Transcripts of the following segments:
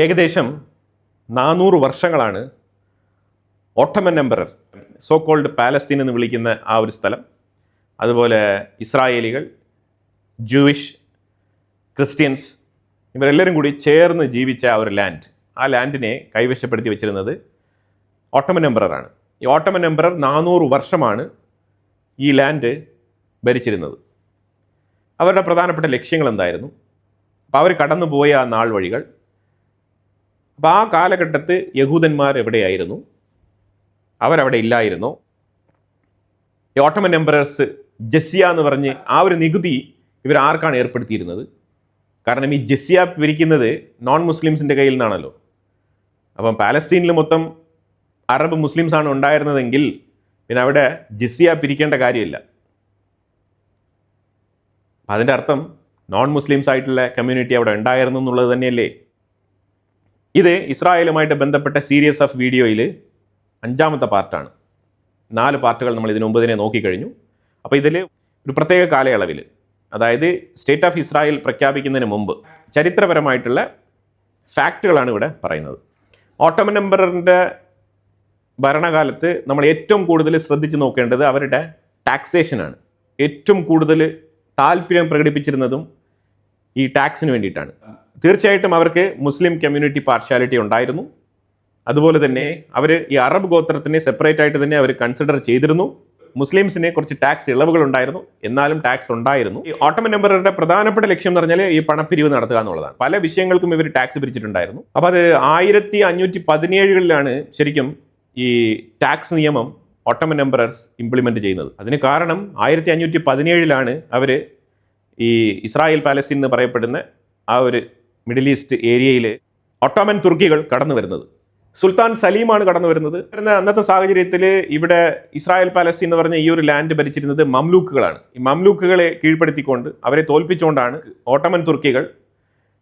ഏകദേശം 400 വർഷങ്ങളാണ് Ottoman emperor, so called Palestine എന്ന് വിളിക്കുന്ന ആ ഒരു സ്ഥലം, അതുപോലെ ഇസ്രായേലികൾ, ജൂയിഷ്, ക്രിസ്ത്യൻസ് ഇവരെല്ലാവരും കൂടി ചേർന്ന് ജീവിച്ച ആ ഒരു ലാൻഡ്, ആ ലാൻഡിനെ കൈവശപ്പെടുത്തി വെച്ചിരുന്നത് ഓട്ടോമൻ എംപററാണ്. ഈ ഓട്ടോമൻ എംപറർ 400 വർഷമാണ് ഈ ലാൻഡ് ഭരിച്ചിരുന്നത്. അവരുടെ പ്രധാനപ്പെട്ട ലക്ഷ്യങ്ങൾ എന്തായിരുന്നു? അപ്പോൾ അവർ കടന്നുപോയ ആ നാൾ വഴികൾ, അപ്പോൾ ആ കാലഘട്ടത്ത് യഹൂദന്മാർ എവിടെയായിരുന്നു? അവരവിടെ ഇല്ലായിരുന്നു. ഈ ഓട്ടോമൻ എംപറേഴ്സ് ജസിയ എന്ന് പറഞ്ഞ് ആ ഒരു നികുതി ഇവർ ആർക്കാണ് ഏർപ്പെടുത്തിയിരുന്നത്? കാരണം ഈ ജസിയ പിരിക്കുന്നത് നോൺ മുസ്ലിംസിൻ്റെ കയ്യിൽ നിന്നാണല്ലോ. അപ്പം പാലസ്തീനിൽ മൊത്തം അറബ് മുസ്ലിംസ് ആണ് ഉണ്ടായിരുന്നതെങ്കിൽ പിന്നെ അവിടെ ജസിയ പിരിക്കേണ്ട കാര്യമില്ല. അപ്പം അതിൻ്റെ അർത്ഥം നോൺ മുസ്ലിംസ് ആയിട്ടുള്ള കമ്മ്യൂണിറ്റി അവിടെ ഉണ്ടായിരുന്നു എന്നുള്ളത് തന്നെയല്ലേ? ഇത് ഇസ്രായേലുമായിട്ട് ബന്ധപ്പെട്ട സീരീസ് ഓഫ് വീഡിയോയിൽ 5ാമത്തെ പാർട്ടാണ്. 4 പാർട്ടുകൾ നമ്മൾ ഇതിനു മുമ്പ് തന്നെ നോക്കിക്കഴിഞ്ഞു. അപ്പോൾ ഇതിൽ ഒരു പ്രത്യേക കാലയളവിൽ, അതായത് സ്റ്റേറ്റ് ഓഫ് ഇസ്രായേൽ പ്രഖ്യാപിക്കുന്നതിന് മുമ്പ് ചരിത്രപരമായിട്ടുള്ള ഫാക്റ്റുകളാണ് ഇവിടെ പറയുന്നത്. ഓട്ടോമൻ എംപററിൻ്റെ ഭരണകാലത്ത് നമ്മൾ ഏറ്റവും കൂടുതൽ ശ്രദ്ധിച്ച് നോക്കേണ്ടത് അവരുടെ ടാക്സേഷനാണ്. ഏറ്റവും കൂടുതൽ താല്പര്യം പ്രകടിപ്പിച്ചിരുന്നതും ഈ ടാക്സിന് വേണ്ടിയിട്ടാണ്. തീർച്ചയായിട്ടും അവർക്ക് മുസ്ലിം കമ്മ്യൂണിറ്റി പാർഷ്യാലിറ്റി ഉണ്ടായിരുന്നു. അതുപോലെ തന്നെ അവർ ഈ അറബ് ഗോത്രത്തിനെ സെപ്പറേറ്റ് ആയിട്ട് തന്നെ അവർ കൺസിഡർ ചെയ്തിരുന്നു. മുസ്ലിംസിന് കുറച്ച് ടാക്സ് ഇളവുകൾ ഉണ്ടായിരുന്നു, എന്നാലും ടാക്സ് ഉണ്ടായിരുന്നു. ഈ ഓട്ടോമൻ എംപററുടെ പ്രധാനപ്പെട്ട ലക്ഷ്യം എന്ന് പറഞ്ഞാൽ ഈ പണപ്പിരിവ് നടത്തുക എന്നുള്ളതാണ്. പല വിഷയങ്ങൾക്കും ഇവർ ടാക്സ് പിരിച്ചിട്ടുണ്ടായിരുന്നു. അപ്പോൾ അത് 1517 ശരിക്കും ഈ ടാക്സ് നിയമം ഓട്ടോമൻ എംപറേഴ്സ് ഇംപ്ലിമെൻറ്റ് ചെയ്യുന്നത്. അതിന് കാരണം 1517 അവർ ഈ ഇസ്രായേൽ പാലസ്തീൻ എന്ന് പറയപ്പെടുന്ന ആ ഒരു മിഡിൽ ഈസ്റ്റ് ഏരിയയിൽ ഓട്ടോമൻ തുർക്കികൾ കടന്നു വരുന്നത്. സുൽത്താൻ സലീമാണ് കടന്നു വരുന്നത്. അന്നത്തെ സാഹചര്യത്തിൽ ഇവിടെ ഇസ്രായേൽ പാലസ്തീൻ എന്ന് പറഞ്ഞ ഈ ഒരു ലാൻഡ് ഭരിച്ചിരുന്നത് മംലൂക്കുകളാണ്. ഈ മംലൂക്കുകളെ കീഴ്പ്പെടുത്തിക്കൊണ്ട്, അവരെ തോൽപ്പിച്ചുകൊണ്ടാണ് ഓട്ടോമൻ തുർക്കികൾ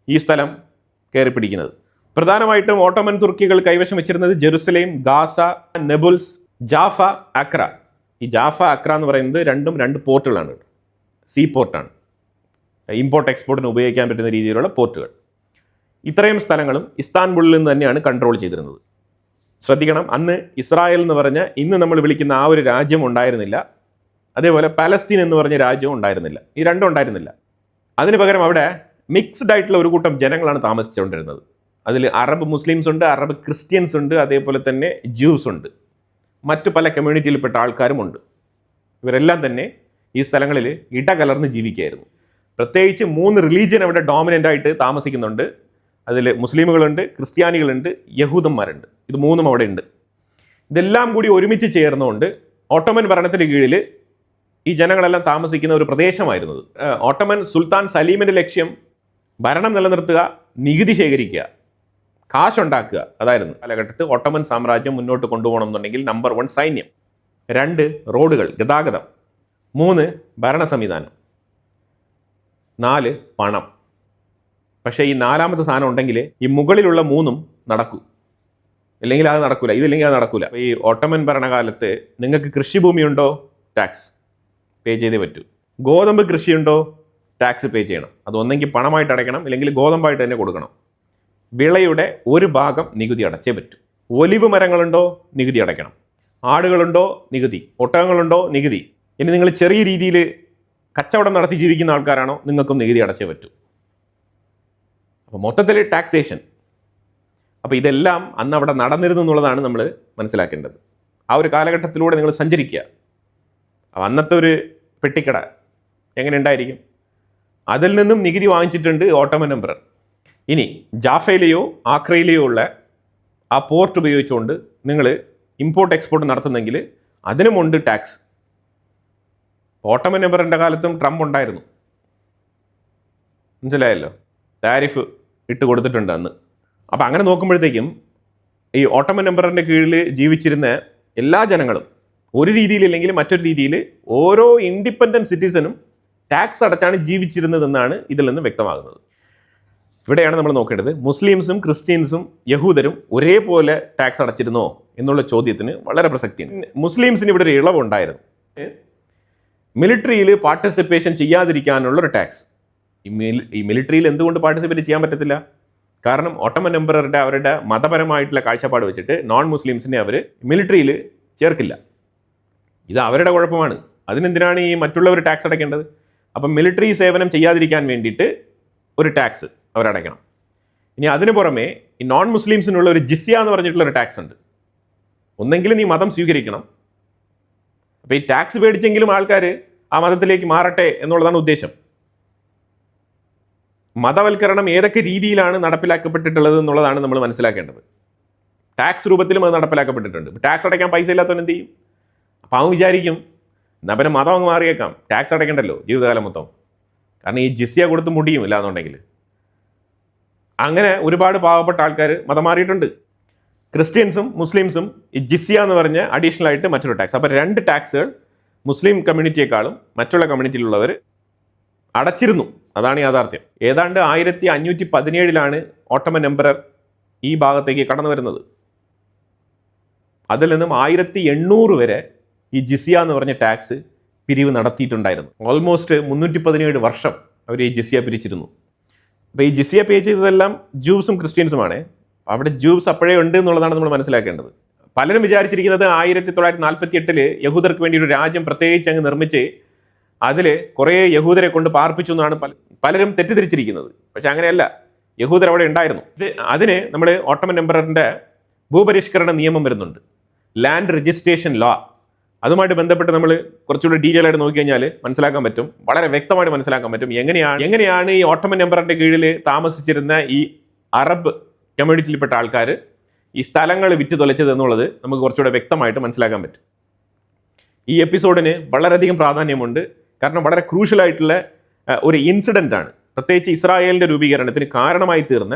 ഈ സ്ഥലം കയറി പിടിക്കുന്നത്. പ്രധാനമായിട്ടും ഓട്ടോമൻ തുർക്കികൾ കൈവശം വെച്ചിരുന്നത് ജെറുസലേം, ഗാസ, നെബുൽസ്, ജാഫ, അക്ര. ഈ ജാഫ, അക്ര എന്ന് പറയുന്നത് രണ്ടും 2 പോർട്ടുകളാണ്. സീ പോർട്ടാണ്, ഇമ്പോർട്ട് എക്സ്പോർട്ടിന് ഉപയോഗിക്കാൻ പറ്റുന്ന രീതിയിലുള്ള പോർട്ടുകൾ. ഇത്രയും സ്ഥലങ്ങളും ഇസ്താൻബുളിൽ നിന്ന് തന്നെയാണ് കൺട്രോൾ ചെയ്തിരുന്നത്. ശ്രദ്ധിക്കണം, അന്ന് ഇസ്രായേൽ എന്ന് പറഞ്ഞ ഇന്ന് നമ്മൾ വിളിക്കുന്ന ആ ഒരു രാജ്യം ഉണ്ടായിരുന്നില്ല. അതേപോലെ പാലസ്തീൻ എന്ന് പറഞ്ഞ രാജ്യവും ഉണ്ടായിരുന്നില്ല. ഈ രണ്ടും ഉണ്ടായിരുന്നില്ല. അതിന് പകരം അവിടെ മിക്സ്ഡ് ആയിട്ടുള്ള ഒരു കൂട്ടം ജനങ്ങളാണ് താമസിച്ചുകൊണ്ടിരുന്നത്. അതിൽ അറബ് മുസ്ലിംസ് ഉണ്ട്, അറബ് ക്രിസ്ത്യൻസ് ഉണ്ട്, അതേപോലെ തന്നെ ജ്യൂസ് ഉണ്ട്, മറ്റു പല കമ്മ്യൂണിറ്റിയിൽപ്പെട്ട ആൾക്കാരുമുണ്ട്. ഇവരെല്ലാം തന്നെ ഈ സ്ഥലങ്ങളിൽ ഇടകലർന്ന് ജീവിക്കുകയായിരുന്നു. പ്രത്യേകിച്ച് 3 റിലീജിയൻ അവിടെ ഡോമിനൻ്റ് ആയിട്ട് താമസിക്കുന്നുണ്ട്. അതിൽ മുസ്ലിമുകളുണ്ട്, ക്രിസ്ത്യാനികളുണ്ട്, യഹൂദന്മാരുണ്ട്. ഇത് 3ഉം അവിടെ ഉണ്ട്. ഇതെല്ലാം കൂടി ഒരുമിച്ച് ചേർന്നുകൊണ്ട് ഓട്ടോമൻ ഭരണത്തിന് കീഴിൽ ഈ ജനങ്ങളെല്ലാം താമസിക്കുന്ന ഒരു പ്രദേശമായിരുന്നത്. ഓട്ടോമൻ സുൽത്താൻ സലീമിൻ്റെ ലക്ഷ്യം ഭരണം നിലനിർത്തുക, നികുതി ശേഖരിക്കുക, കാശുണ്ടാക്കുക. അതായിരുന്നു കാലഘട്ടത്തിൽ ഓട്ടോമൻ സാമ്രാജ്യം മുന്നോട്ട് കൊണ്ടുപോകണം എന്നുണ്ടെങ്കിൽ നമ്പർ 1 സൈന്യം, 2 റോഡുകൾ, ഗതാഗതം, 3 ഭരണ സംവിധാനം, 4 പണം. പക്ഷേ ഈ 4ാമത്തെ സാധനം ഉണ്ടെങ്കിൽ ഈ മുകളിലുള്ള 3ഉം നടക്കൂ, ഇല്ലെങ്കിൽ അത് നടക്കൂല, ഇതില്ലെങ്കിൽ അത് നടക്കൂല. ഈ ഓട്ടോമൻ ഭരണകാലത്ത് നിങ്ങൾക്ക് കൃഷിഭൂമിയുണ്ടോ, ടാക്സ് പേ ചെയ്തേ പറ്റൂ. ഗോതമ്പ് കൃഷിയുണ്ടോ, ടാക്സ് പേ ചെയ്യണം. അത് ഒന്നെങ്കിൽ പണമായിട്ട് അടയ്ക്കണം, ഇല്ലെങ്കിൽ ഗോതമ്പായിട്ട് തന്നെ കൊടുക്കണം. വിളയുടെ ഒരു ഭാഗം നികുതി അടച്ചേ പറ്റൂ. ഒലിവ് മരങ്ങളുണ്ടോ, നികുതി അടയ്ക്കണം. ആടുകളുണ്ടോ, നികുതി. ഒട്ടകങ്ങളുണ്ടോ, നികുതി. ഇനി നിങ്ങൾ ചെറിയ രീതിയിൽ കച്ചവടം നടത്തി ജീവിക്കുന്ന ആൾക്കാരാണോ, നിങ്ങൾക്കും നികുതി അടച്ചേ പറ്റൂ. അപ്പോൾ മൊത്തത്തിൽ ടാക്സേഷൻ. അപ്പോൾ ഇതെല്ലാം അന്ന് അവിടെ നടന്നിരുന്നു എന്നുള്ളതാണ് നമ്മൾ മനസ്സിലാക്കേണ്ടത്. ആ ഒരു കാലഘട്ടത്തിലൂടെ നിങ്ങൾ സഞ്ചരിക്കുക. അപ്പോൾ അന്നത്തെ ഒരു പെട്ടിക്കട എങ്ങനെ ഉണ്ടായിരിക്കും? അതിൽ നിന്നും നികുതി വാങ്ങിച്ചിട്ടുണ്ട് ഓട്ടോമൻ എംപറർ. ഇനി ജാഫയിലെയോ ആക്രയിലെയോ ഉള്ള ആ പോർട്ട് ഉപയോഗിച്ചുകൊണ്ട് നിങ്ങൾ ഇമ്പോർട്ട് എക്സ്പോർട്ട് നടത്തുന്നെങ്കിൽ അതിനുമുണ്ട് ടാക്സ്. ഓട്ടോമൻ എംപററിൻ്റെ കാലത്തും ട്രംപ് ഉണ്ടായിരുന്നു, മനസ്സിലായല്ലോ. താരിഫ് ഇട്ട് കൊടുത്തിട്ടുണ്ട് അന്ന്. അപ്പം അങ്ങനെ നോക്കുമ്പോഴത്തേക്കും ഈ ഓട്ടോമൻ എംപററിൻ്റെ കീഴിൽ ജീവിച്ചിരുന്ന എല്ലാ ജനങ്ങളും ഒരു രീതിയിലില്ലെങ്കിൽ മറ്റൊരു രീതിയിൽ ഓരോ ഇൻഡിപെൻഡൻറ്റ് സിറ്റിസനും ടാക്സ് അടച്ചാണ് ജീവിച്ചിരുന്നതെന്നാണ് ഇതിൽ നിന്ന് വ്യക്തമാകുന്നത്. ഇവിടെയാണ് നമ്മൾ നോക്കേണ്ടത്. മുസ്ലിംസും ക്രിസ്ത്യൻസും യഹൂദരും ഒരേപോലെ ടാക്സ് അടച്ചിരുന്നോ എന്നുള്ള ചോദ്യത്തിന് വളരെ പ്രസക്തിയുണ്ട്. മുസ്ലിംസിന് ഇവിടെ ഒരു ഇളവുണ്ടായിരുന്നു. മിലിറ്ററിയിൽ പാർട്ടിസിപ്പേഷൻ ചെയ്യാതിരിക്കാനുള്ളൊരു ടാക്സ്. ഈ മിലിറ്ററിയിൽ എന്തുകൊണ്ട് പാർട്ടിസിപ്പേറ്റ് ചെയ്യാൻ പറ്റത്തില്ല? കാരണം ഓട്ടോമൻ എംപററുടെ അവരുടെ മതപരമായിട്ടുള്ള കാഴ്ചപ്പാട് വെച്ചിട്ട് നോൺ മുസ്ലിംസിനെ അവർ മിലിറ്ററിയിൽ ചേർക്കില്ല. ഇത് അവരുടെ കുഴപ്പമാണ്. അതിനെന്തിനാണ് ഈ മറ്റുള്ളവർ ടാക്സ് അടയ്ക്കേണ്ടത്? അപ്പം മിലിറ്ററി സേവനം ചെയ്യാതിരിക്കാൻ വേണ്ടിയിട്ട് ഒരു ടാക്സ് അവരടയ്ക്കണം. ഇനി അതിന് പുറമെ ഈ നോൺ മുസ്ലിംസിനുള്ള ഒരു ജിസ്യ എന്ന് പറഞ്ഞിട്ടുള്ള ഒരു ടാക്സ് ഉണ്ട്. ഒന്നെങ്കിലും നീ മതം സ്വീകരിക്കണം. അപ്പോൾ ഈ ടാക്സ് പേടിച്ചെങ്കിലും ആൾക്കാർ ആ മതത്തിലേക്ക് മാറട്ടെ എന്നുള്ളതാണ് ഉദ്ദേശം. മതവൽക്കരണം ഏതൊക്കെ രീതിയിലാണ് നടപ്പിലാക്കപ്പെട്ടിട്ടുള്ളത് എന്നുള്ളതാണ് നമ്മൾ മനസ്സിലാക്കേണ്ടത്. ടാക്സ് രൂപത്തിലും അത് നടപ്പിലാക്കപ്പെട്ടിട്ടുണ്ട്. ടാക്സ് അടയ്ക്കാൻ പൈസ ഇല്ലാത്തവൻ എന്ത് ചെയ്യും? അപ്പോൾ അവൻ വിചാരിക്കും എന്നാൽ പിന്നെ മതം അങ്ങ് മാറിയേക്കാം, ടാക്സ് അടയ്ക്കണ്ടല്ലോ ജീവിതകാലം മൊത്തം, കാരണം ഈ ജിസ്യ കൊടുത്ത് മുടിയും ഇല്ല എന്നുണ്ടെങ്കിൽ. അങ്ങനെ ഒരുപാട് പാവപ്പെട്ട ആൾക്കാർ മതം മാറിയിട്ടുണ്ട്. ക്രിസ്ത്യൻസും മുസ്ലിംസും ഈ ജിസ്യ എന്ന് പറഞ്ഞ് അഡീഷണൽ ആയിട്ട് മറ്റൊരു ടാക്സ്. അപ്പോൾ 2 ടാക്സുകൾ മുസ്ലിം കമ്മ്യൂണിറ്റിയെക്കാളും മറ്റുള്ള കമ്മ്യൂണിറ്റിയിലുള്ളവർ അടച്ചിരുന്നു. അതാണ് യാഥാർത്ഥ്യം. ഏതാണ്ട് 1517 ഓട്ടോമൻ എംപറർ ഈ ഭാഗത്തേക്ക് കടന്നു വരുന്നത്. അതിൽ നിന്നും 1800 വരെ ഈ ജിസിയ എന്ന് പറഞ്ഞ ടാക്സ് പിരിവ് നടത്തിയിട്ടുണ്ടായിരുന്നു. ഓൾമോസ്റ്റ് 317 വർഷം അവർ ഈ ജിസിയ പിരിച്ചിരുന്നു. അപ്പോൾ ഈ ജിസിയ പേ ചെയ്തതെല്ലാം ജൂസും ക്രിസ്ത്യൻസുമാണ്. അവിടെ ജൂസ് അപ്പോഴേ ഉണ്ട് എന്നുള്ളതാണ് നമ്മൾ മനസ്സിലാക്കേണ്ടത്. പലരും വിചാരിച്ചിരിക്കുന്നത് 1948 യഹൂദർക്ക് വേണ്ടി ഒരു രാജ്യം പ്രത്യേകിച്ച് അങ്ങ് നിർമ്മിച്ച് അതിൽ കുറേ യഹൂദരെ കൊണ്ട് പാർപ്പിച്ചു എന്നാണ് പലരും തെറ്റിദ്ധരിച്ചിരിക്കുന്നത്. പക്ഷെ അങ്ങനെയല്ല, യഹൂദർ അവിടെ ഉണ്ടായിരുന്നു. അതിന് നമ്മൾ ഓട്ടോമൻ എംപററിൻ്റെ ഭൂപരിഷ്കരണ നിയമം വരുന്നുണ്ട്, ലാൻഡ് രജിസ്ട്രേഷൻ ലോ. അതുമായിട്ട് ബന്ധപ്പെട്ട് നമ്മൾ കുറച്ചുകൂടി ഡീറ്റെയിൽ ആയിട്ട് നോക്കിക്കഴിഞ്ഞാൽ മനസ്സിലാക്കാൻ പറ്റും, വളരെ വ്യക്തമായിട്ട് മനസ്സിലാക്കാൻ പറ്റും എങ്ങനെയാണ് ഈ ഓട്ടോമൻ എംപററിൻ്റെ കീഴിൽ താമസിച്ചിരുന്ന ഈ അറബ് കമ്മ്യൂണിറ്റിയിൽപ്പെട്ട ആൾക്കാർ ഈ സ്ഥലങ്ങൾ വിറ്റ് തൊലച്ചത് എന്നുള്ളത് നമുക്ക് കുറച്ചുകൂടെ വ്യക്തമായിട്ട് മനസ്സിലാക്കാൻ പറ്റും. ഈ എപ്പിസോഡിന് വളരെയധികം പ്രാധാന്യമുണ്ട്. കാരണം വളരെ ക്രൂഷ്യലായിട്ടുള്ള ഒരു ഇൻസിഡൻ്റ് ആണ്. പ്രത്യേകിച്ച് ഇസ്രായേലിൻ്റെ രൂപീകരണത്തിന് കാരണമായി തീർന്ന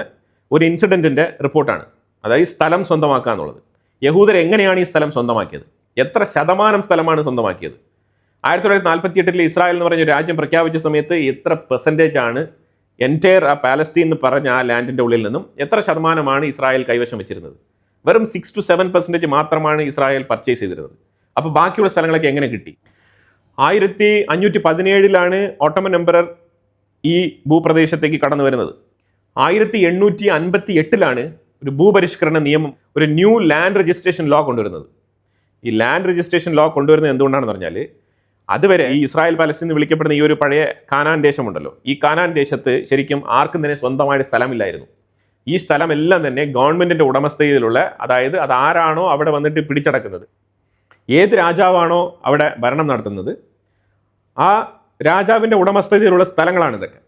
ഒരു ഇൻസിഡൻറ്റിൻ്റെ റിപ്പോർട്ടാണ്. അതായത് സ്ഥലം സ്വന്തമാക്കുക എന്നുള്ളത്. യഹൂദർ എങ്ങനെയാണ് ഈ സ്ഥലം സ്വന്തമാക്കിയത്? എത്ര ശതമാനം സ്ഥലമാണ് സ്വന്തമാക്കിയത്? 1948 ഇസ്രായേൽ എന്ന് പറഞ്ഞ രാജ്യം പ്രഖ്യാപിച്ച സമയത്ത് എത്ര പെർസെൻറ്റേജ് ആണ് എൻറ്റയർ ആ പാലസ്തീൻ എന്ന് പറഞ്ഞ ആ ലാൻഡിൻ്റെ ഉള്ളിൽ നിന്നും എത്ര ശതമാനമാണ് ഇസ്രായേൽ കൈവശം വെച്ചിരുന്നത്? വെറും 6 to 7% മാത്രമാണ് ഇസ്രായേൽ പർച്ചേസ് ചെയ്തിരുന്നത്. അപ്പോൾ ബാക്കിയുള്ള സ്ഥലങ്ങളൊക്കെ എങ്ങനെ കിട്ടി? 1517 ഓട്ടോമൻ എംപറർ ഈ ഭൂപ്രദേശത്തേക്ക് കടന്നു വരുന്നത്. 1858 ഒരു ഭൂപരിഷ്കരണ നിയമം, ഒരു ന്യൂ ലാൻഡ് രജിസ്ട്രേഷൻ ലോ കൊണ്ടുവരുന്നത്. ഈ ലാൻഡ് രജിസ്ട്രേഷൻ ലോ കൊണ്ടുവരുന്നത് എന്തുകൊണ്ടാണെന്ന് പറഞ്ഞാൽ, അതുവരെ ഈ ഇസ്രായേൽ പാലസ്തീൻ എന്ന് വിളിക്കപ്പെടുന്ന ഈ ഒരു പഴയ കാനാൻ ദേശമുണ്ടല്ലോ, ഈ കാനാൻ ദേശത്ത് ശരിക്കും ആർക്കും തന്നെ സ്വന്തമായിട്ട് സ്ഥലമില്ലായിരുന്നു. ഈ സ്ഥലമെല്ലാം തന്നെ ഗവൺമെൻറ്റിൻ്റെ ഉടമസ്ഥതയിലുള്ള, അതായത് അതാരാണോ അവിടെ വന്നിട്ട് പിടിച്ചടക്കുന്നത്, ഏത് രാജാവാണോ അവിടെ ഭരണം നടത്തുന്നത്, ആ രാജാവിൻ്റെ ഉടമസ്ഥതയിലുള്ള സ്ഥലങ്ങളാണ് ഇതൊക്കെ.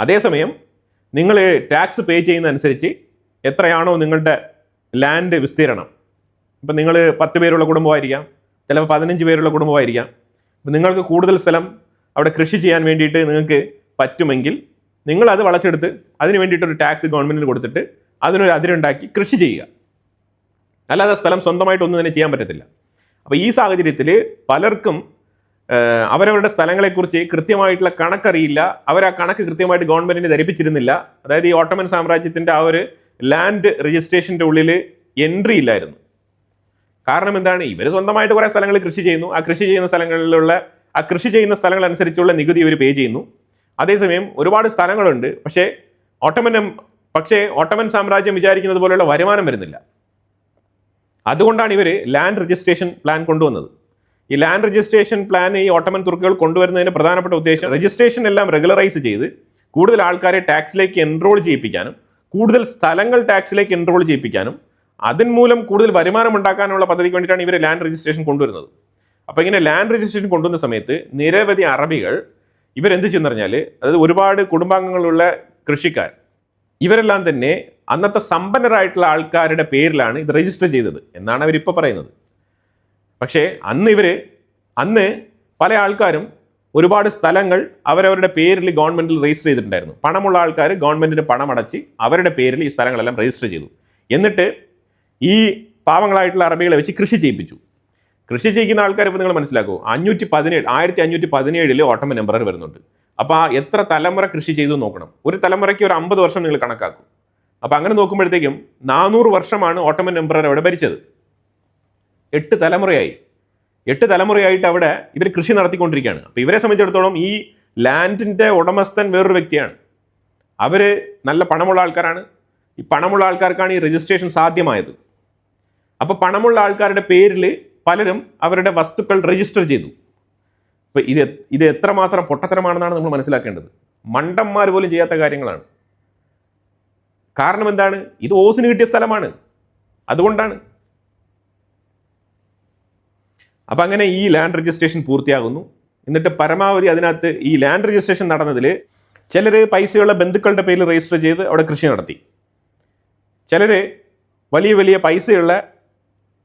അതേസമയം നിങ്ങൾ ടാക്സ് പേ ചെയ്യുന്നതനുസരിച്ച് എത്രയാണോ നിങ്ങളുടെ ലാൻഡ് വിസ്തീർണം, ഇപ്പം നിങ്ങൾ 10 പേരുള്ള കുടുംബമായിരിക്കാം, ചിലപ്പോൾ 15 പേരുള്ള കുടുംബമായിരിക്കാം. അപ്പം നിങ്ങൾക്ക് കൂടുതൽ സ്ഥലം അവിടെ കൃഷി ചെയ്യാൻ വേണ്ടിയിട്ട് നിങ്ങൾക്ക് പറ്റുമെങ്കിൽ നിങ്ങൾ അത് വളച്ചെടുത്ത് അതിന് വേണ്ടിയിട്ടൊരു ടാക്സ് ഗവൺമെൻറ്റിന് കൊടുത്തിട്ട് അതിനൊരു അതിരുണ്ടാക്കി കൃഷി ചെയ്യുക. അല്ലാതെ സ്ഥലം സ്വന്തമായിട്ടൊന്നും തന്നെ ചെയ്യാൻ പറ്റത്തില്ല. അപ്പോൾ ഈ സാഹചര്യത്തിൽ പലർക്കും അവരവരുടെ സ്ഥലങ്ങളെക്കുറിച്ച് കൃത്യമായിട്ടുള്ള കണക്കറിയില്ല. അവർ ആ കണക്ക് കൃത്യമായിട്ട് ഗവൺമെൻറ്റിനെ ധരിപ്പിച്ചിരുന്നില്ല. അതായത് ഈ ഓട്ടോമൻ സാമ്രാജ്യത്തിൻ്റെ ആ ഒരു ലാൻഡ് രജിസ്ട്രേഷൻ്റെ ഉള്ളിൽ എൻട്രി ഇല്ലായിരുന്നു. കാരണം എന്താണ്? ഇവർ സ്വന്തമായിട്ട് കുറേ സ്ഥലങ്ങൾ കൃഷി ചെയ്യുന്നു. ആ കൃഷി ചെയ്യുന്ന സ്ഥലങ്ങൾ അനുസരിച്ചുള്ള നികുതി ഇവർ പേ ചെയ്യുന്നു. അതേസമയം ഒരുപാട് സ്ഥലങ്ങളുണ്ട്, പക്ഷേ ഓട്ടോമൻ സാമ്രാജ്യം വിചാരിക്കുന്നത് പോലെയുള്ള വരുമാനം വരുന്നില്ല. അതുകൊണ്ടാണ് ഇവർ ലാൻഡ് രജിസ്ട്രേഷൻ പ്ലാൻ കൊണ്ടുവന്നത്. ഈ ലാൻഡ് രജിസ്ട്രേഷൻ പ്ലാൻ ഈ ഓട്ടോമൻ തുർക്കികൾ കൊണ്ടുവരുന്നതിന് പ്രധാനപ്പെട്ട ഉദ്ദേശം രജിസ്ട്രേഷൻ എല്ലാം റെഗുലറൈസ് ചെയ്ത് കൂടുതൽ ആൾക്കാരെ ടാക്സിലേക്ക് എൻറോൾ ചെയ്യിപ്പിക്കാനും കൂടുതൽ സ്ഥലങ്ങൾ ടാക്സിലേക്ക് എൻറോൾ ചെയ്യിപ്പിക്കാനും അതിന്മൂലം കൂടുതൽ വരുമാനം ഉണ്ടാക്കാനുള്ള പദ്ധതിക്ക് വേണ്ടിയിട്ടാണ് ഇവർ ലാൻഡ് രജിസ്ട്രേഷൻ കൊണ്ടുവരുന്നത്. അപ്പോൾ ഇങ്ങനെ ലാൻഡ് രജിസ്ട്രേഷൻ കൊണ്ടുവന്ന സമയത്ത് നിരവധി അറബികൾ ഇവരെന്ത് ചെയ്യുന്ന പറഞ്ഞാൽ, അതായത് ഒരുപാട് കുടുംബാംഗങ്ങളുള്ള കൃഷിക്കാർ, ഇവരെല്ലാം തന്നെ അന്നത്തെ സമ്പന്നരായിട്ടുള്ള ആൾക്കാരുടെ പേരിലാണ് ഇത് രജിസ്റ്റർ ചെയ്തത് എന്നാണ് അവരിപ്പോൾ പറയുന്നത്. പക്ഷേ അന്ന് പല ആൾക്കാരും ഒരുപാട് സ്ഥലങ്ങൾ അവരവരുടെ പേരിൽ ഗവൺമെൻറ്റിൽ രജിസ്റ്റർ ചെയ്തിട്ടുണ്ടായിരുന്നു. പണമുള്ള ആൾക്കാർ ഗവൺമെൻറ്റിന് പണം അടച്ച് അവരുടെ പേരിൽ ഈ സ്ഥലങ്ങളെല്ലാം രജിസ്റ്റർ ചെയ്തു. എന്നിട്ട് ഈ പാവങ്ങളായിട്ടുള്ള അറബികളെ വെച്ച് കൃഷി ചെയ്യിപ്പിച്ചു. കൃഷി ചെയ്യുന്ന ആൾക്കാർ ഇപ്പോൾ നിങ്ങൾ മനസ്സിലാക്കൂ, 1517 ഓട്ടോമൻ എംപറർ വരുന്നുണ്ട്. അപ്പോൾ എത്ര തലമുറ കൃഷി ചെയ്തു നോക്കണം. ഒരു തലമുറയ്ക്ക് ഒരു 50 വർഷം നിങ്ങൾ കണക്കാക്കും. അപ്പോൾ അങ്ങനെ നോക്കുമ്പോഴത്തേക്കും 400 വർഷമാണ് ഓട്ടോമൻ എംപറർ അവിടെ ഭരിച്ചത്. 8 തലമുറയായിട്ട് അവിടെ ഇവർ കൃഷി നടത്തിക്കൊണ്ടിരിക്കുകയാണ്. അപ്പോൾ ഇവരെ സംബന്ധിച്ചിടത്തോളം ഈ ലാൻഡിൻ്റെ ഉടമസ്ഥൻ വേറൊരു വ്യക്തിയാണ്. അവർ നല്ല പണമുള്ള ആൾക്കാരാണ്. ഈ പണമുള്ള ആൾക്കാർക്കാണ് ഈ രജിസ്ട്രേഷൻ സാധ്യമായത്. അപ്പോൾ പണമുള്ള ആൾക്കാരുടെ പേരിൽ പലരും അവരുടെ വസ്തുക്കൾ രജിസ്റ്റർ ചെയ്തു. അപ്പോൾ ഇത് എത്രമാത്രം പൊട്ടത്തരമാണെന്നാണ് നമ്മൾ മനസ്സിലാക്കേണ്ടത്. മണ്ടന്മാർ പോലും ചെയ്യാത്ത കാര്യങ്ങളാണ്. കാരണം എന്താണ്? ഇത് ഓസിന് കിട്ടിയ സ്ഥലമാണ്, അതുകൊണ്ടാണ്. അപ്പം അങ്ങനെ ഈ ലാൻഡ് രജിസ്ട്രേഷൻ പൂർത്തിയാകുന്നു. എന്നിട്ട് പരമാവധി അതിനകത്ത് ഈ ലാൻഡ് രജിസ്ട്രേഷൻ നടന്നതിൽ ചിലർ പൈസയുള്ള ബന്ധുക്കളുടെ പേരിൽ രജിസ്റ്റർ ചെയ്ത് അവിടെ കൃഷി നടത്തി. ചിലർ വലിയ വലിയ പൈസയുള്ള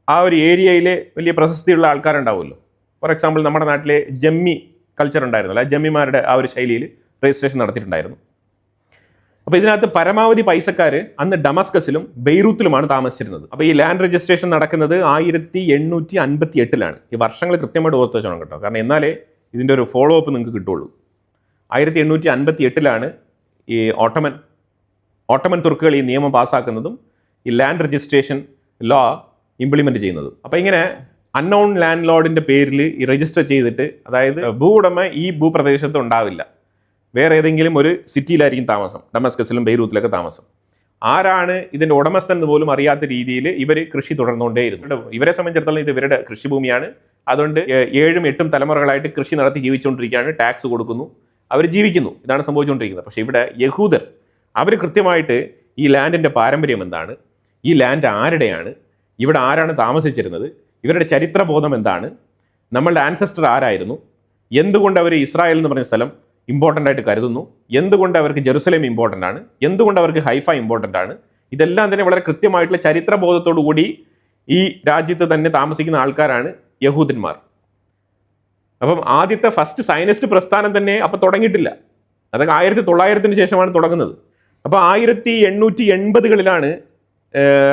ആ ഒരു ഏരിയയിലെ വലിയ പ്രശസ്തിയുള്ള ആൾക്കാരുണ്ടാവുമല്ലോ. ഫോർ എക്സാമ്പിൾ നമ്മുടെ നാട്ടിലെ ജമ്മി കൾച്ചർ ഉണ്ടായിരുന്നല്ലോ, ആ ജമ്മിമാരുടെ ആ ഒരു ശൈലിയിൽ രജിസ്ട്രേഷൻ നടത്തിയിട്ടുണ്ടായിരുന്നു. അപ്പോൾ ഇതിനകത്ത് പരമാവധി പൈസക്കാർ അന്ന് ഡമസ്കസിലും ബെയ്റൂത്തിലുമാണ് താമസിച്ചിരുന്നത്. അപ്പോൾ ഈ ലാൻഡ് രജിസ്ട്രേഷൻ നടക്കുന്നത് 1858 ഈ വർഷങ്ങൾ കൃത്യമായിട്ട് ഓർത്ത് വെച്ചോണം കേട്ടോ, കാരണം എന്നാലേ ഇതിൻ്റെ ഒരു ഫോളോ അപ്പ് നിങ്ങൾക്ക് കിട്ടുള്ളൂ. 1858 ഈ ഓട്ടോമൻ തുർക്കുകൾ ഈ നിയമം പാസ്സാക്കുന്നതും ഈ ലാൻഡ് രജിസ്ട്രേഷൻ ലോ ഇംപ്ലിമെൻറ്റ് ചെയ്യുന്നതും. അപ്പോൾ ഇങ്ങനെ അൺനോൺ ലാൻഡ് ലോഡിൻ്റെ പേരിൽ ഈ രജിസ്റ്റർ ചെയ്തിട്ട്, അതായത് ഭൂ ഉടമ ഈ ഭൂപ്രദേശത്ത് ഉണ്ടാവില്ല, വേറെ ഏതെങ്കിലും ഒരു സിറ്റിയിലായിരിക്കും താമസം, ഡമസ്കസിലും ബെയ്റൂത്തിലൊക്കെ താമസം. ആരാണ് ഇതിൻ്റെ ഉടമസ്ഥൻ എന്ന് പോലും അറിയാത്ത രീതിയിൽ ഇവർ കൃഷി തുടർന്നുകൊണ്ടേയിരുന്നു. ഇവരെ സംബന്ധിച്ചിടത്തോളം ഇത് ഇവരുടെ കൃഷിഭൂമിയാണ്. അതുകൊണ്ട് 7ഉം 8ഉം തലമുറകളായിട്ട് കൃഷി നടത്തി ജീവിച്ചുകൊണ്ടിരിക്കുകയാണ്, ടാക്സ് കൊടുക്കുന്നു, അവർ ജീവിക്കുന്നു. ഇതാണ് സംഭവിച്ചുകൊണ്ടിരിക്കുന്നത്. പക്ഷേ ഇവിടെ യഹൂദർ അവർ കൃത്യമായിട്ട് ഈ ലാൻഡിൻ്റെ പാരമ്പര്യം എന്താണ്, ഈ ലാൻഡ് ആരുടെയാണ്, ഇവിടെ ആരാണ് താമസിച്ചിരുന്നത്, ഇവരുടെ ചരിത്രബോധം എന്താണ്, നമ്മളുടെ ആൻസസ്റ്റർ ആരായിരുന്നു, എന്തുകൊണ്ട് അവർ ഇസ്രായേൽ എന്ന് പറഞ്ഞ സ്ഥലം ഇമ്പോർട്ടൻ്റ് ആയിട്ട് കരുതുന്നു, എന്തുകൊണ്ട് അവർക്ക് ജെറുസലേം ഇമ്പോർട്ടൻ്റ് ആണ്, എന്തുകൊണ്ട് അവർക്ക് ഹൈഫ ഇമ്പോർട്ടൻ്റ് ആണ്, ഇതെല്ലാം തന്നെ വളരെ കൃത്യമായിട്ടുള്ള ചരിത്രബോധത്തോടു കൂടി ഈ രാജ്യത്ത് തന്നെ താമസിക്കുന്ന ആൾക്കാരാണ് യഹൂദന്മാർ. അപ്പം ആദ്യത്തെ ഫസ്റ്റ് സയനിസ്റ്റ് പ്രസ്ഥാനം തന്നെ അപ്പം തുടങ്ങിയിട്ടില്ല, അതൊക്കെ 1900 ശേഷമാണ് തുടങ്ങുന്നത്. അപ്പോൾ 1880-കളിലാണ്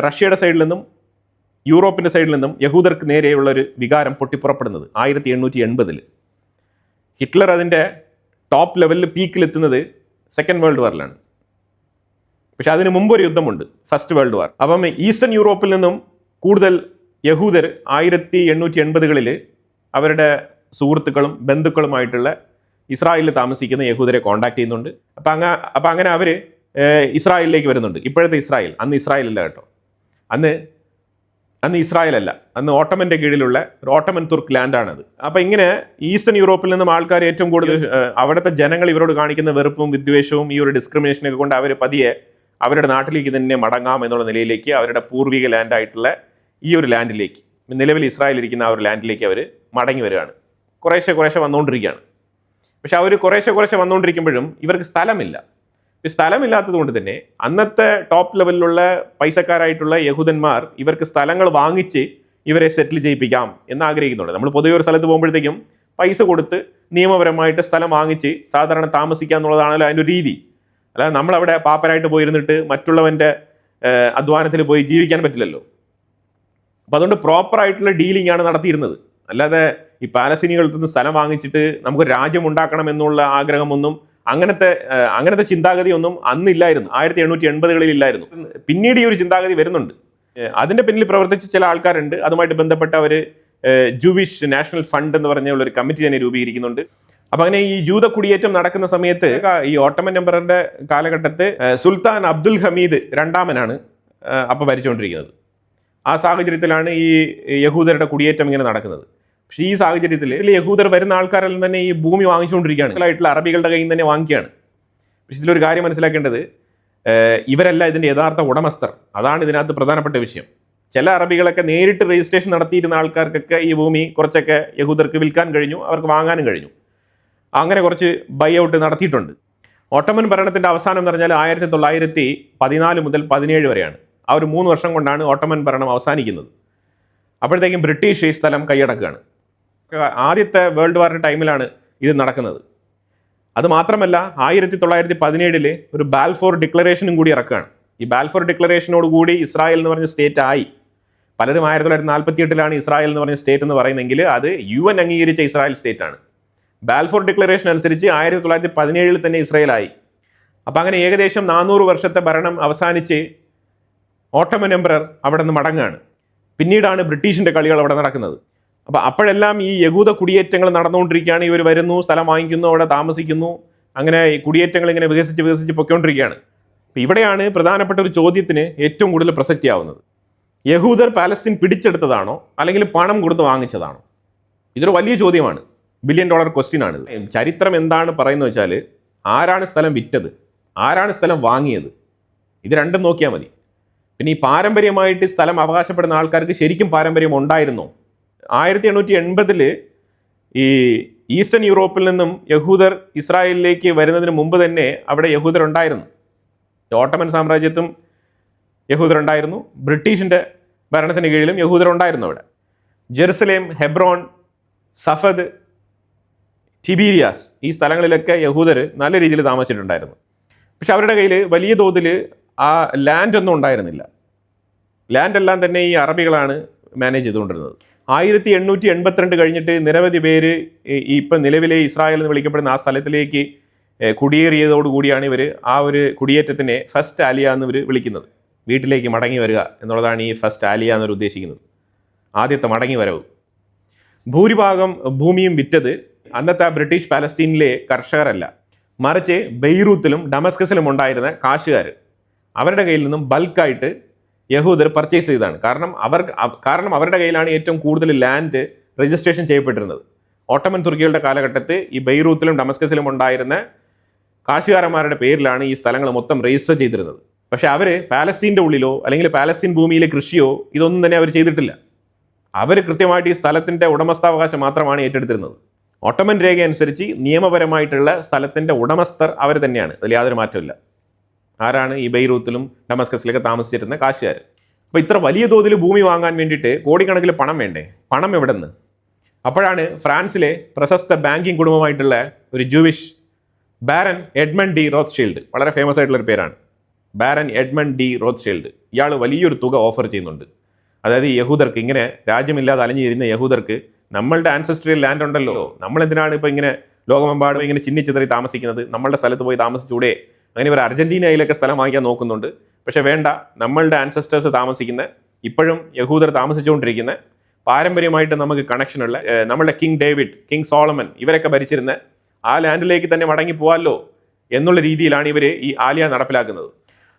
റഷ്യയുടെ സൈഡിൽ നിന്നും യൂറോപ്പിൻ്റെ സൈഡിൽ നിന്നും യഹൂദർക്ക് നേരെയുള്ള ഒരു വികാരം പൊട്ടിപ്പുറപ്പെടുന്നത് 1880. ഹിറ്റ്ലർ അതിൻ്റെ ടോപ്പ് ലെവലിൽ പീക്കിലെത്തുന്നത് സെക്കൻഡ് വേൾഡ് വാറിലാണ്. പക്ഷെ അതിന് മുമ്പൊരു യുദ്ധമുണ്ട്, ഫസ്റ്റ് വേൾഡ് വാർ. അപ്പം ഈസ്റ്റേൺ യൂറോപ്പിൽ നിന്നും കൂടുതൽ യഹൂദർ 1880-കളിൽ അവരുടെ സുഹൃത്തുക്കളും ബന്ധുക്കളുമായിട്ടുള്ള ഇസ്രായേലിൽ താമസിക്കുന്ന യഹൂദരെ കോൺടാക്ട് ചെയ്യുന്നുണ്ട്. അപ്പം അങ്ങനെ അവർ ഇസ്രായേലിലേക്ക് വരുന്നുണ്ട്. ഇപ്പോഴത്തെ ഇസ്രായേൽ, അന്ന് ഇസ്രായേൽ അല്ല കേട്ടോ, അന്ന് ഇസ്രായേൽ അല്ല, അന്ന് ഓട്ടോമൻ്റെ കീഴിലുള്ള ഒരു ഓട്ടോമൻ തുർക്ക് ലാൻഡാണത്. അപ്പം ഇങ്ങനെ ഈസ്റ്റേൺ യൂറോപ്പിൽ നിന്നും ആൾക്കാർ ഏറ്റവും കൂടുതൽ അവിടുത്തെ ജനങ്ങൾ ഇവരോട് കാണിക്കുന്ന വെറുപ്പും വിദ്വേഷവും ഈ ഒരു ഡിസ്ക്രിമിനേഷനൊക്കെ കൊണ്ട് അവർ പതിയെ അവരുടെ നാട്ടിലേക്ക് തന്നെ മടങ്ങാം എന്നുള്ള നിലയിലേക്ക് അവരുടെ പൂർവിക ലാൻഡായിട്ടുള്ള ഈ ഒരു ലാൻഡിലേക്ക്, നിലവിൽ ഇസ്രായേൽ ഇരിക്കുന്ന ആ ഒരു ലാൻഡിലേക്ക് അവർ മടങ്ങി വരികയാണ്. കുറേശ്ശെ വന്നുകൊണ്ടിരിക്കുകയാണ്. പക്ഷെ അവർ കുറേശ്ശെ വന്നുകൊണ്ടിരിക്കുമ്പോഴും ഇവർക്ക് സ്ഥലമില്ല. സ്ഥലമില്ലാത്തത് കൊണ്ട് തന്നെ അന്നത്തെ ടോപ്പ് ലെവലിലുള്ള പൈസക്കാരായിട്ടുള്ള യഹൂദന്മാർ ഇവർക്ക് സ്ഥലങ്ങൾ വാങ്ങിച്ച് ഇവരെ സെറ്റിൽ ചെയ്യിപ്പിക്കാം എന്ന് ആഗ്രഹിക്കുന്നുണ്ട്. നമ്മൾ പൊതുവെ ഒരു സ്ഥലത്ത് പോകുമ്പോഴത്തേക്കും പൈസ കൊടുത്ത് നിയമപരമായിട്ട് സ്ഥലം വാങ്ങിച്ച് സാധാരണ താമസിക്കുക എന്നുള്ളതാണല്ലോ അതിൻ്റെ ഒരു രീതി. അല്ലാതെ നമ്മളവിടെ പാപ്പരായിട്ട് പോയിരുന്നിട്ട് മറ്റുള്ളവൻ്റെ അധ്വാനത്തിൽ പോയി ജീവിക്കാൻ പറ്റില്ലല്ലോ. അപ്പം അതുകൊണ്ട് പ്രോപ്പറായിട്ടുള്ള ഡീലിംഗ് ആണ് നടത്തിയിരുന്നത്. അല്ലാതെ ഈ പാലസ്തീനികളിൽ നിന്ന് സ്ഥലം വാങ്ങിച്ചിട്ട് നമുക്ക് രാജ്യം ഉണ്ടാക്കണം എന്നുള്ള ആഗ്രഹമൊന്നും അങ്ങനത്തെ ചിന്താഗതിയൊന്നും അന്നില്ലായിരുന്നു, 1880-കളിൽ ഇല്ലായിരുന്നു. പിന്നീട് ഈ ഒരു ചിന്താഗതി വരുന്നുണ്ട്. അതിൻ്റെ പിന്നിൽ പ്രവർത്തിച്ച ചില ആൾക്കാരുണ്ട്. അതുമായിട്ട് ബന്ധപ്പെട്ട അവർ ജൂവിഷ് നാഷണൽ ഫണ്ട് എന്ന് പറഞ്ഞുള്ള ഒരു കമ്മിറ്റി തന്നെ രൂപീകരിക്കുന്നുണ്ട്. അപ്പം അങ്ങനെ ഈ ജൂത കുടിയേറ്റം നടക്കുന്ന സമയത്ത് ഈ ഓട്ടോമൻ എംപററുടെ കാലഘട്ടത്ത് സുൽത്താൻ അബ്ദുൽ ഹമീദ് രണ്ടാമനാണ് അപ്പോൾ ഭരിച്ചുകൊണ്ടിരിക്കുന്നത്. ആ സാഹചര്യത്തിലാണ് ഈ യഹൂദരുടെ കുടിയേറ്റം ഇങ്ങനെ നടക്കുന്നത്. പക്ഷേ ഈ സാഹചര്യത്തിൽ യഹൂദർ വരുന്ന ആൾക്കാരെല്ലാം തന്നെ ഈ ഭൂമി വാങ്ങിച്ചുകൊണ്ടിരിക്കുകയാണ്, ആയിട്ടുള്ള അറബികളുടെ കയ്യിൽ നിന്ന് തന്നെ വാങ്ങിക്കുകയാണ്. പക്ഷെ ഇതിലൊരു കാര്യം മനസ്സിലാക്കേണ്ടത്, ഇവരല്ല ഇതിൻ്റെ യഥാർത്ഥ ഉടമസ്ഥർ. അതാണ് ഇതിനകത്ത് പ്രധാനപ്പെട്ട വിഷയം. ചില അറബികളൊക്കെ നേരിട്ട് രജിസ്ട്രേഷൻ നടത്തിയിരുന്ന ആൾക്കാർക്കൊക്കെ ഈ ഭൂമി കുറച്ചൊക്കെ യഹൂദർക്ക് വിൽക്കാൻ കഴിഞ്ഞു, അവർക്ക് വാങ്ങാനും കഴിഞ്ഞു. അങ്ങനെ കുറച്ച് ബൈ ഔട്ട് നടത്തിയിട്ടുണ്ട്. ഓട്ടോമൻ ഭരണത്തിൻ്റെ അവസാനം എന്ന് പറഞ്ഞാൽ 1914 മുതൽ 17 വരെയാണ്. ആ ഒരു 3 വർഷം കൊണ്ടാണ് ഓട്ടോമൻ ഭരണം അവസാനിക്കുന്നത്. അപ്പോഴത്തേക്കും ബ്രിട്ടീഷ് ഈ സ്ഥലം കൈയടക്കുകയാണ്. ആദ്യത്തെ വേൾഡ് വാറിൻ്റെ ടൈമിലാണ് ഇത് നടക്കുന്നത്. അത് മാത്രമല്ല 1917 ഒരു ബാൽഫോർ ഡിക്ലറേഷനും കൂടി ഇറക്കുകയാണ്. ഈ ബാൽഫോർ ഡിക്ലറേഷനോട് കൂടി ഇസ്രായേൽ എന്ന് പറഞ്ഞ സ്റ്റേറ്റ് ആയി. പലരും 1948 ഇസ്രായേൽ എന്ന് പറഞ്ഞ സ്റ്റേറ്റ് എന്ന് പറയുന്നെങ്കിൽ അത് UN അംഗീകരിച്ച ഇസ്രായേൽ സ്റ്റേറ്റ് ആണ്. ബാൽഫോർ ഡിക്ലറേഷൻ അനുസരിച്ച് 1917 തന്നെ ഇസ്രായേൽ ആയി. അപ്പം അങ്ങനെ ഏകദേശം 400 വർഷത്തെ ഭരണം അവസാനിച്ച് ഓട്ടോമൻ എംപറർ അവിടെ നിന്ന് മടങ്ങുകയാണ്. പിന്നീടാണ് ബ്രിട്ടീഷിൻ്റെ കളികൾ അവിടെ നടക്കുന്നത്. അപ്പോൾ അപ്പോഴെല്ലാം ഈ യഹൂദ കുടിയേറ്റങ്ങൾ നടന്നുകൊണ്ടിരിക്കുകയാണ്. ഇവർ വരുന്നു, സ്ഥലം വാങ്ങിക്കുന്നു, അവിടെ താമസിക്കുന്നു. അങ്ങനെ ഈ കുടിയേറ്റങ്ങൾ ഇങ്ങനെ വികസിച്ച് പൊയ്ക്കൊണ്ടിരിക്കുകയാണ്. ഇവിടെയാണ് പ്രധാനപ്പെട്ട ഒരു ചോദ്യത്തിന് ഏറ്റവും കൂടുതൽ പ്രസക്തിയാവുന്നത്. യഹൂദർ പാലസ്തീൻ പിടിച്ചെടുത്തതാണോ അല്ലെങ്കിൽ പണം കൊടുത്ത് വാങ്ങിച്ചതാണോ? ഇതൊരു വലിയ ചോദ്യമാണ്, $1 ബില്യൺ ക്വസ്റ്റ്യൻ ആണ്. ചരിത്രം എന്താണ് പറയുന്നത് വെച്ചാൽ, ആരാണ് സ്ഥലം വിറ്റത്, ആരാണ് സ്ഥലം വാങ്ങിയത്, ഇത് രണ്ടും നോക്കിയാൽ മതി. പിന്നെ ഈ പാരമ്പര്യമായിട്ട് സ്ഥലം അവകാശപ്പെടുന്ന ആൾക്കാർക്ക് ശരിക്കും പാരമ്പര്യം ഉണ്ടായിരുന്നോ? 1880 ഈ ഈസ്റ്റേൺ യൂറോപ്പിൽ നിന്നും യഹൂദർ ഇസ്രായേലിലേക്ക് വരുന്നതിന് മുമ്പ് തന്നെ അവിടെ യഹൂദർ ഉണ്ടായിരുന്നു. ഓട്ടോമൻ സാമ്രാജ്യത്തും യഹൂദർ ഉണ്ടായിരുന്നു, ബ്രിട്ടീഷിൻ്റെ ഭരണത്തിന് കീഴിലും യഹൂദർ ഉണ്ടായിരുന്നു. അവിടെ ജെറുസലേം, ഹെബ്രോൺ, സഫദ്, ടിബീരിയാസ്, ഈ സ്ഥലങ്ങളിലൊക്കെ യഹൂദർ നല്ല രീതിയിൽ താമസിച്ചിട്ടുണ്ടായിരുന്നു. പക്ഷെ അവരുടെ കയ്യിൽ വലിയ തോതിൽ ആ ലാൻഡ് ഒന്നും ഉണ്ടായിരുന്നില്ല. ലാൻഡ് എല്ലാം തന്നെ ഈ അറബികളാണ് മാനേജ് ചെയ്തുകൊണ്ടിരുന്നത്. 1882 കഴിഞ്ഞിട്ട് നിരവധി പേര് ഇപ്പം നിലവിലെ ഇസ്രായേൽ എന്ന് വിളിക്കപ്പെടുന്ന ആ സ്ഥലത്തിലേക്ക് കുടിയേറിയതോടുകൂടിയാണ് ഇവർ ആ ഒരു കുടിയേറ്റത്തിനെ ഫസ്റ്റ് ആലിയ എന്ന് ഇവർ വിളിക്കുന്നത്. വീട്ടിലേക്ക് മടങ്ങി വരിക എന്നുള്ളതാണ് ഈ ഫസ്റ്റ് ആലിയ എന്നവർ ഉദ്ദേശിക്കുന്നത്, ആദ്യത്തെ മടങ്ങി വരവ്. ഭൂരിഭാഗം ഭൂമിയും വിറ്റത് അന്നത്തെ ബ്രിട്ടീഷ് പാലസ്തീനിലെ കർഷകരല്ല, മറിച്ച് ബെയ്റൂത്തിലും ഡമസ്കസിലും ഉണ്ടായിരുന്ന കാശുകാർ. അവരുടെ കയ്യിൽ നിന്നും ബൾക്കായിട്ട് യഹൂദർ പർച്ചേസ് ചെയ്തതാണ്. കാരണം അവരുടെ കയ്യിലാണ് ഏറ്റവും കൂടുതൽ ലാൻഡ് രജിസ്ട്രേഷൻ ചെയ്യപ്പെട്ടിരുന്നത്. ഓട്ടോമൻ തുർക്കികളുടെ കാലഘട്ടത്തിൽ ഈ ബെയ്റൂത്തിലും ഡമസ്കസിലും ഉണ്ടായിരുന്ന കാശുകാരന്മാരുടെ പേരിലാണ് ഈ സ്ഥലങ്ങൾ മൊത്തം രജിസ്റ്റർ ചെയ്തിരുന്നത്. പക്ഷെ അവർ പാലസ്തീൻ്റെ ഉള്ളിലോ അല്ലെങ്കിൽ പാലസ്തീൻ ഭൂമിയിലെ കൃഷിയോ ഇതൊന്നും തന്നെ അവർ ചെയ്തിട്ടില്ല. അവർ കൃത്യമായിട്ട് ഈ സ്ഥലത്തിൻ്റെ ഉടമസ്ഥാവകാശം മാത്രമാണ് ഏറ്റെടുത്തിരുന്നത്. ഓട്ടോമൻ രേഖ അനുസരിച്ച് നിയമപരമായിട്ടുള്ള സ്ഥലത്തിൻ്റെ ഉടമസ്ഥർ അവർ തന്നെയാണ്, അതിൽ യാതൊരു മാറ്റമില്ല. ആരാണ്? ഈ ബെയ്റൂത്തിലും ഡമസ്കസിലൊക്കെ താമസിച്ചിരുന്ന കാശുകാർ. അപ്പോൾ ഇത്ര വലിയ തോതിൽ ഭൂമി വാങ്ങാൻ വേണ്ടിയിട്ട് കോടിക്കണക്കിന് പണം വേണ്ടേ? പണം എവിടെ നിന്ന്? അപ്പോഴാണ് ഫ്രാൻസിലെ പ്രശസ്ത ബാങ്കിങ് കുടുംബമായിട്ടുള്ള ഒരു ജൂവിഷ് ബാരൻ എഡ്മണ്ട് ഡി റോത്ത്ഷീൽഡ്, വളരെ ഫേമസ് ആയിട്ടുള്ള ഒരു പേരാണ് ബാരൻ എഡ്മണ്ട് ഡി റോത്ത്ഷീൽഡ്. ഇയാൾ വലിയൊരു തുക ഓഫർ ചെയ്യുന്നുണ്ട്. അതായത് യഹൂദർക്ക്, ഇങ്ങനെ രാജ്യമില്ലാതെ അലഞ്ഞിരുന്ന യഹൂദർക്ക്, നമ്മളുടെ ആൻസസ്ട്രിയൽ ലാൻഡ് ഉണ്ടല്ലോ, നമ്മൾ എന്തിനാണ് ഇപ്പോൾ ഇങ്ങനെ ലോകമെമ്പാടും ഇങ്ങനെ ചിന്നിച്ചിതറി താമസിക്കുന്നത്, നമ്മളുടെ സ്ഥലത്ത് പോയി താമസിച്ചൂടെ? അങ്ങനെ ഇവർ അർജന്റീനയിലൊക്കെ സ്ഥലം വാങ്ങിക്കാൻ നോക്കുന്നുണ്ട്. പക്ഷെ വേണ്ട, നമ്മളുടെ ആൻസസ്റ്റേഴ്സ് താമസിക്കുന്ന, ഇപ്പോഴും യഹൂദർ താമസിച്ചുകൊണ്ടിരിക്കുന്ന, പാരമ്പര്യമായിട്ട് നമുക്ക് കണക്ഷനുള്ള നമ്മളുടെ കിങ് ഡേവിഡ്, കിങ് സോളമൻ ഇവരൊക്കെ ഭരിച്ചിരുന്ന ആ ലാൻഡിലേക്ക് തന്നെ മടങ്ങി പോകാമല്ലോ എന്നുള്ള രീതിയിലാണ് ഇവർ ഈ ആലിയ നടപ്പിലാക്കുന്നത്.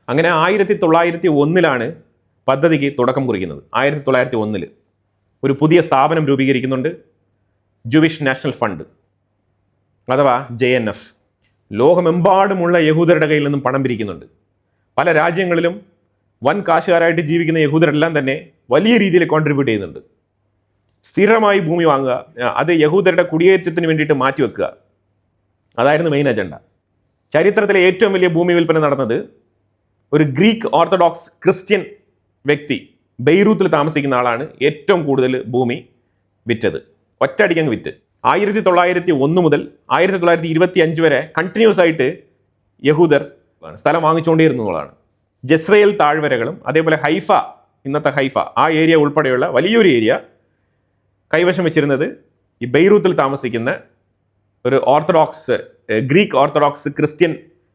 അങ്ങനെ 1901 പദ്ധതിക്ക് തുടക്കം കുറിക്കുന്നത്. 1901 ഒരു പുതിയ സ്ഥാപനം രൂപീകരിക്കുന്നുണ്ട്, ജൂവിഷ് നാഷണൽ ഫണ്ട് അഥവാ JNF. ലോകമെമ്പാടുമുള്ള യഹൂദരുടെ കയ്യിൽ നിന്നും പണം പിരിക്കുന്നുണ്ട്. പല രാജ്യങ്ങളിലും വൻ കാശുകാരായിട്ട് ജീവിക്കുന്ന യഹൂദരെല്ലാം തന്നെ വലിയ രീതിയിൽ കോൺട്രിബ്യൂട്ട് ചെയ്യുന്നുണ്ട്. സ്ഥിരമായി ഭൂമി വാങ്ങുക, അത് യഹൂദരുടെ കുടിയേറ്റത്തിന് വേണ്ടിയിട്ട് മാറ്റിവെക്കുക, അതായിരുന്നു മെയിൻ അജണ്ട. ചരിത്രത്തിലെ ഏറ്റവും വലിയ ഭൂമി വിൽപ്പന നടന്നത് ഒരു ഗ്രീക്ക് ഓർത്തഡോക്സ് ക്രിസ്ത്യൻ വ്യക്തി, ബെയ്റൂത്തിൽ താമസിക്കുന്ന ആളാണ് ഏറ്റവും കൂടുതൽ ഭൂമി വിറ്റത്. ഒറ്റയടിക്കങ്ങ് വിറ്റ്. 1901 മുതൽ 1925 വരെ കണ്ടിന്യൂസ് ആയിട്ട് യഹൂദർ സ്ഥലം വാങ്ങിച്ചുകൊണ്ടേയിരുന്നു എന്നുള്ളതാണ്. ജസ്രയേൽ താഴ്വരകളും അതേപോലെ ഹൈഫ, ഇന്നത്തെ ഹൈഫ, ആ ഏരിയ ഉൾപ്പെടെയുള്ള വലിയൊരു ഏരിയ കൈവശം വെച്ചിരുന്നത് ഈ ബെയ്റൂത്തിൽ താമസിക്കുന്ന ഒരു ഗ്രീക്ക് ഓർത്തഡോക്സ് ക്രിസ്ത്യൻ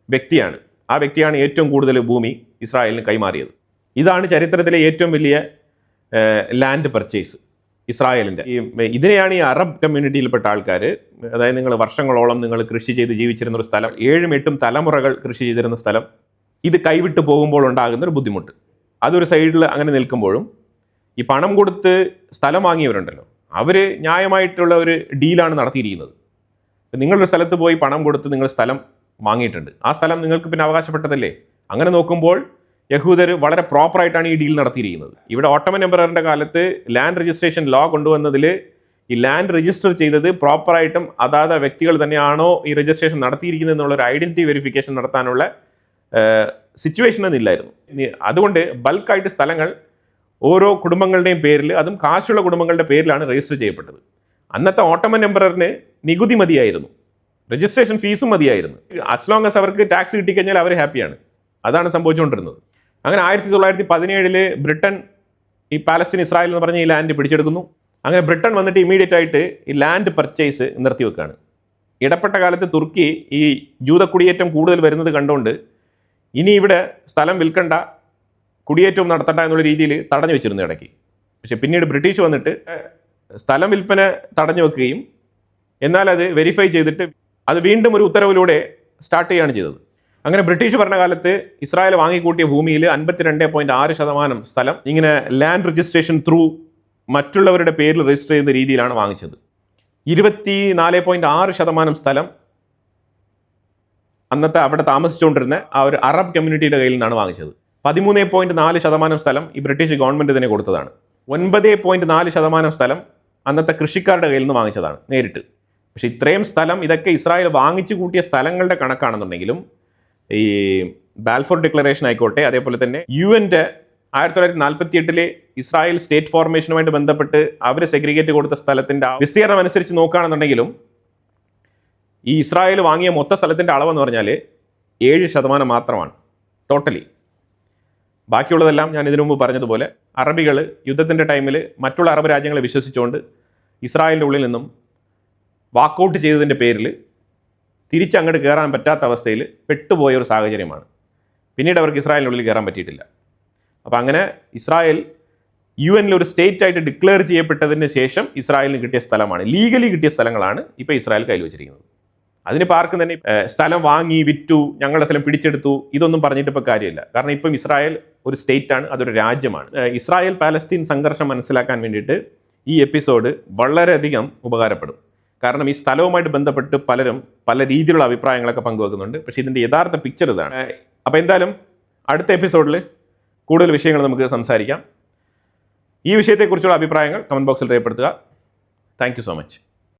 വ്യക്തിയാണ്. ആ വ്യക്തിയാണ് ഏറ്റവും കൂടുതൽ ഭൂമി ഇസ്രായേലിന് കൈമാറിയത്. ഇതാണ് ചരിത്രത്തിലെ ഏറ്റവും വലിയ ലാൻഡ് പർച്ചേസ് ഇസ്രായേലിൻ്റെ. ഇതിനെയാണ് ഈ അറബ് കമ്മ്യൂണിറ്റിയിൽപ്പെട്ട ആൾക്കാർ, അതായത് നിങ്ങൾ വർഷങ്ങളോളം നിങ്ങൾ കൃഷി ചെയ്ത് ജീവിച്ചിരുന്ന ഒരു സ്ഥലം, 7-8 തലമുറകൾ കൃഷി ചെയ്തിരുന്ന സ്ഥലം, ഇത് കൈവിട്ട് പോകുമ്പോൾ ഉണ്ടാകുന്ന ഒരു ബുദ്ധിമുട്ട്, അതൊരു സൈഡിൽ അങ്ങനെ നിൽക്കുമ്പോഴും ഈ പണം കൊടുത്ത് സ്ഥലം വാങ്ങിയവരുണ്ടല്ലോ, അവർ ന്യായമായിട്ടുള്ള ഒരു ഡീലാണ് നടത്തിയിരിക്കുന്നത്. നിങ്ങളൊരു സ്ഥലത്ത് പോയി പണം കൊടുത്ത് നിങ്ങൾ സ്ഥലം വാങ്ങിയിട്ടുണ്ട്, ആ സ്ഥലം നിങ്ങൾക്ക് പിന്നെ അവകാശപ്പെട്ടതല്ലേ. അങ്ങനെ നോക്കുമ്പോൾ യഹൂദർ വളരെ പ്രോപ്പറായിട്ടാണ് ഈ ഡീൽ നടത്തിയിരിക്കുന്നത്. ഇവിടെ ഓട്ടോമൻ എംപററിൻ്റെ കാലത്ത് ലാൻഡ് രജിസ്ട്രേഷൻ ലോ കൊണ്ടുവന്നതിൽ ഈ ലാൻഡ് രജിസ്റ്റർ ചെയ്തത് പ്രോപ്പറായിട്ടും അതാത് വ്യക്തികൾ തന്നെയാണോ ഈ രജിസ്ട്രേഷൻ നടത്തിയിരിക്കുന്നത് എന്നുള്ളൊരു ഐഡൻറ്റിറ്റി വെരിഫിക്കേഷൻ നടത്താനുള്ള സിറ്റുവേഷൻ ഒന്നില്ലായിരുന്നു. അതുകൊണ്ട് ബൾക്കായിട്ട് സ്ഥലങ്ങൾ ഓരോ കുടുംബങ്ങളുടെയും പേരിൽ, അതും കാശുള്ള കുടുംബങ്ങളുടെ പേരിലാണ് രജിസ്റ്റർ ചെയ്യപ്പെട്ടത്. അന്നത്തെ ഓട്ടോമൻ എംപററിന് നികുതി മതിയായിരുന്നു, രജിസ്ട്രേഷൻ ഫീസും മതിയായിരുന്നു. ആസ് ലോങ് ആസ് അവർക്ക് ടാക്സ് കിട്ടിക്കഴിഞ്ഞാൽ അവർ ഹാപ്പിയാണ്. അതാണ് സംഭവിച്ചുകൊണ്ടിരുന്നത്. അങ്ങനെ 1917 ബ്രിട്ടൻ ഈ പാലസ്തീൻ, ഇസ്രായേൽ എന്ന് പറഞ്ഞ ഈ ലാൻഡ് പിടിച്ചെടുക്കുന്നു. അങ്ങനെ ബ്രിട്ടൻ വന്നിട്ട് ഇമീഡിയറ്റ് ആയിട്ട് ഈ ലാൻഡ് പർച്ചേസ് നിർത്തിവെക്കുകയാണ്. ഇടപ്പെട്ട കാലത്ത് തുർക്കി ഈ ജൂത കുടിയേറ്റം കൂടുതൽ വരുന്നത് കണ്ടുകൊണ്ട് ഇനി ഇവിടെ സ്ഥലം വിൽക്കണ്ട, കുടിയേറ്റവും നടത്തണ്ട എന്നുള്ള രീതിയിൽ തടഞ്ഞു വെച്ചിരുന്നു ഇടയ്ക്ക്. പക്ഷെ പിന്നീട് ബ്രിട്ടീഷ് വന്നിട്ട് സ്ഥലം വിൽപ്പന തടഞ്ഞു വെക്കുകയും എന്നാൽ അത് വെരിഫൈ ചെയ്തിട്ട് അത് വീണ്ടും ഒരു ഉത്തരവിലൂടെ സ്റ്റാർട്ട് ചെയ്യുകയാണ് ചെയ്തത്. അങ്ങനെ ബ്രിട്ടീഷ് ഭരണകാലത്ത് ഇസ്രായേൽ വാങ്ങിക്കൂട്ടിയ ഭൂമിയിൽ 52.6% സ്ഥലം ഇങ്ങനെ ലാൻഡ് രജിസ്ട്രേഷൻ ത്രൂ മറ്റുള്ളവരുടെ പേരിൽ രജിസ്റ്റർ ചെയ്യുന്ന രീതിയിലാണ് വാങ്ങിച്ചത്. 24.6% സ്ഥലം അന്നത്തെ അവിടെ താമസിച്ചുകൊണ്ടിരുന്ന ആ ഒരു അറബ് കമ്മ്യൂണിറ്റിയുടെ കയ്യിൽ നിന്നാണ് വാങ്ങിച്ചത്. 13.4% സ്ഥലം ഈ ബ്രിട്ടീഷ് ഗവൺമെൻറ് തന്നെ കൊടുത്തതാണ്. 9.4% സ്ഥലം അന്നത്തെ കൃഷിക്കാരുടെ കയ്യിൽ നിന്ന് വാങ്ങിച്ചതാണ് നേരിട്ട്. പക്ഷെ ഇത്രയും സ്ഥലം, ഇതൊക്കെ ഇസ്രായേൽ വാങ്ങിച്ചു കൂട്ടിയ സ്ഥലങ്ങളുടെ കണക്കാണെന്നുണ്ടെങ്കിലും ഈ ബാൽഫോർ ഡിക്ലറേഷൻ ആയിക്കോട്ടെ, അതേപോലെ തന്നെ UN-ന്റെ 1948 ഇസ്രായേൽ സ്റ്റേറ്റ് ഫോർമേഷനുമായിട്ട് ബന്ധപ്പെട്ട് അവർ സെഗ്രിഗേറ്റ് കൊടുത്ത സ്ഥലത്തിൻ്റെ വിസ്തീർണം അനുസരിച്ച് നോക്കുകയാണെന്നുണ്ടെങ്കിലും ഈ ഇസ്രായേൽ വാങ്ങിയ മൊത്ത സ്ഥലത്തിൻ്റെ അളവെന്ന് പറഞ്ഞാൽ 7% മാത്രമാണ് ടോട്ടലി. ബാക്കിയുള്ളതെല്ലാം ഞാൻ ഇതിനു മുമ്പ് പറഞ്ഞതുപോലെ അറബികൾ യുദ്ധത്തിൻ്റെ ടൈമിൽ മറ്റുള്ള അറബ് രാജ്യങ്ങളെ വിശ്വസിച്ചുകൊണ്ട് ഇസ്രായേലിൻ്റെ ഉള്ളിൽ നിന്നും വാക്കൗട്ട് ചെയ്തതിൻ്റെ പേരിൽ തിരിച്ചങ്ങോട്ട് കയറാൻ പറ്റാത്ത അവസ്ഥയിൽ പെട്ടുപോയ ഒരു സാഹചര്യമാണ്. പിന്നീട് അവർക്ക് ഇസ്രായേലിനുള്ളിൽ കയറാൻ പറ്റിയിട്ടില്ല. അപ്പോൾ അങ്ങനെ ഇസ്രായേൽ UN-ൽ ഒരു സ്റ്റേറ്റ് ആയിട്ട് ഡിക്ലെയർ ചെയ്യപ്പെട്ടതിന് ശേഷം ഇസ്രായേലിന് കിട്ടിയ സ്ഥലമാണ്, ലീഗലി കിട്ടിയ സ്ഥലങ്ങളാണ് ഇപ്പോൾ ഇസ്രായേൽ കയ്യിൽ വെച്ചിരിക്കുന്നത്. അതിനിപ്പോൾ ആർക്കും തന്നെ സ്ഥലം വാങ്ങി വിറ്റു, ഞങ്ങളുടെ സ്ഥലം പിടിച്ചെടുത്തു, ഇതൊന്നും പറഞ്ഞിട്ട് ഇപ്പോൾ കാര്യമില്ല. കാരണം ഇപ്പം ഇസ്രായേൽ ഒരു സ്റ്റേറ്റാണ്, അതൊരു രാജ്യമാണ്. ഇസ്രായേൽ പാലസ്തീൻ സംഘർഷം മനസ്സിലാക്കാൻ വേണ്ടിയിട്ട് ഈ എപ്പിസോഡ് വളരെയധികം ഉപകാരപ്പെടും. കാരണം ഈ സ്ഥലവുമായിട്ട് ബന്ധപ്പെട്ട് പലരും പല രീതിയിലുള്ള അഭിപ്രായങ്ങളൊക്കെ പങ്കുവെക്കുന്നുണ്ട്. പക്ഷേ ഇതിൻ്റെ യഥാർത്ഥ പിക്ചർ ഇതാണ്. അപ്പോൾ എന്തായാലും അടുത്ത എപ്പിസോഡിൽ കൂടുതൽ വിഷയങ്ങൾ നമുക്ക് സംസാരിക്കാം. ഈ വിഷയത്തെക്കുറിച്ചുള്ള അഭിപ്രായങ്ങൾ കമൻറ്റ് ബോക്സിൽ രേഖപ്പെടുത്തുക. Thank you so much.